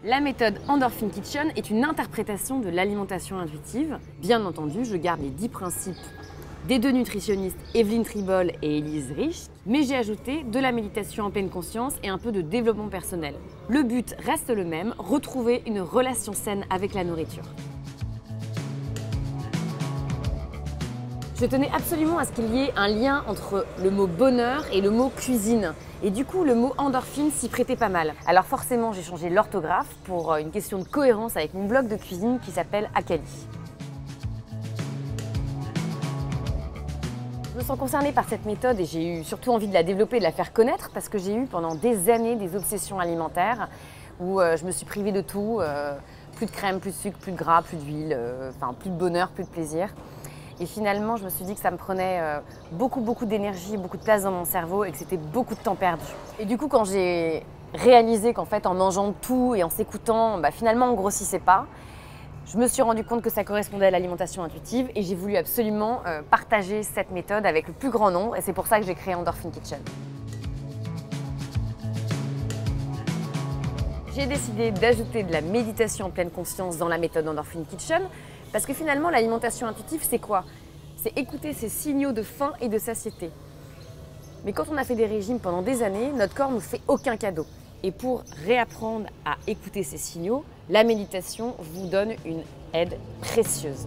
La méthode Endorphin Kitchen est une interprétation de l'alimentation intuitive. Bien entendu, je garde les 10 principes des deux nutritionnistes Evelyne Tribol et Élise Rich, mais j'ai ajouté de la méditation en pleine conscience et un peu de développement personnel. Le but reste le même, retrouver une relation saine avec la nourriture. Je tenais absolument à ce qu'il y ait un lien entre le mot bonheur et le mot cuisine. Et du coup, le mot endorphine s'y prêtait pas mal. Alors forcément, j'ai changé l'orthographe pour une question de cohérence avec mon blog de cuisine qui s'appelle Akali. Je me sens concernée par cette méthode et j'ai eu surtout envie de la développer, de la faire connaître parce que j'ai eu pendant des années des obsessions alimentaires où je me suis privée de tout, plus de crème, plus de sucre, plus de gras, plus d'huile, plus de bonheur, plus de plaisir. Et finalement, je me suis dit que ça me prenait beaucoup d'énergie, beaucoup de place dans mon cerveau et que c'était beaucoup de temps perdu. Et du coup, quand j'ai réalisé qu'en fait, en mangeant tout et en s'écoutant, finalement, on grossissait pas, je me suis rendu compte que ça correspondait à l'alimentation intuitive et j'ai voulu absolument partager cette méthode avec le plus grand nombre et c'est pour ça que j'ai créé Endorphin Kitchen. J'ai décidé d'ajouter de la méditation en pleine conscience dans la méthode Endorphin Kitchen parce que finalement, l'alimentation intuitive, c'est quoi? C'est écouter ses signaux de faim et de satiété. Mais quand on a fait des régimes pendant des années, notre corps ne nous fait aucun cadeau. Et pour réapprendre à écouter ces signaux, la méditation vous donne une aide précieuse.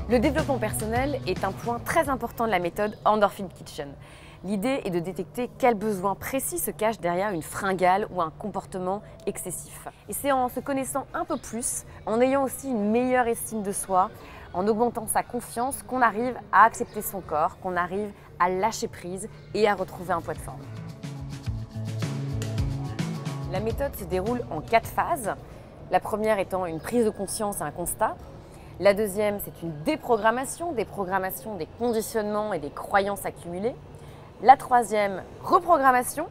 Le développement personnel est un point très important de la méthode Endorphin Kitchen. L'idée est de détecter quels besoins précis se cachent derrière une fringale ou un comportement excessif. Et c'est en se connaissant un peu plus, en ayant aussi une meilleure estime de soi, en augmentant sa confiance, qu'on arrive à accepter son corps, qu'on arrive à lâcher prise et à retrouver un poids de forme. La méthode se déroule en 4 phases. La première étant une prise de conscience et un constat. La deuxième, c'est une déprogrammation des conditionnements et des croyances accumulées. La troisième, reprogrammation,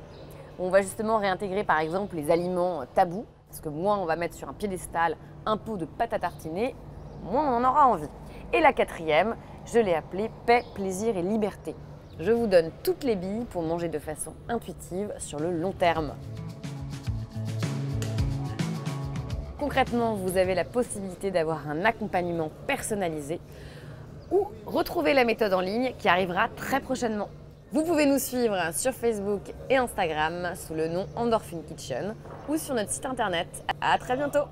où on va justement réintégrer par exemple les aliments tabous, parce que moins on va mettre sur un piédestal un pot de pâte à tartiner, moins on en aura envie. Et la quatrième, je l'ai appelée paix, plaisir et liberté. Je vous donne toutes les billes pour manger de façon intuitive sur le long terme. Concrètement, vous avez la possibilité d'avoir un accompagnement personnalisé ou retrouver la méthode en ligne qui arrivera très prochainement. Vous pouvez nous suivre sur Facebook et Instagram sous le nom Endorphin Kitchen ou sur notre site internet. À très bientôt!